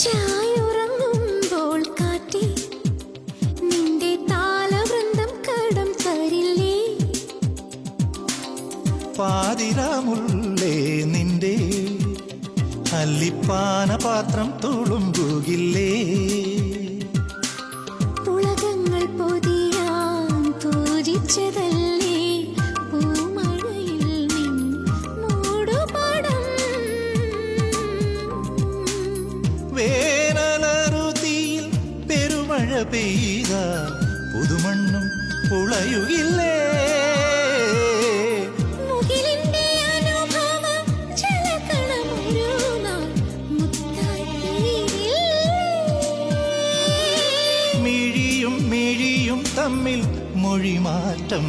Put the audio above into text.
ചായുറങ്ങുമ്പോൾ കാറ്റി നിന്റെ താളവൃന്ദം കടം തരില്ലേ? പാതിരാമുള്ളേ നിന്റെ അല്ലിപ്പാന പാത്രം തുളുമ്പുകില്ലേ? പുളകങ്ങൾ പൊതിയാൻ പൂജിച്ചതല്ലേ പൂമഴയിൽ നിൻ മൂടുപടം? വേനലറുതിയിൽ പെരുമഴ പെയ്ത പുതുമണ്ണും പുളയുകില്ലേ? മുകിലിന്റെ അനുഭവം ജലകണമൊരു നാൾ മുത്തായി തീരില്ലേ? മിഴിയും മിഴിയും തമ്മിൽ മൊഴിമാറ്റം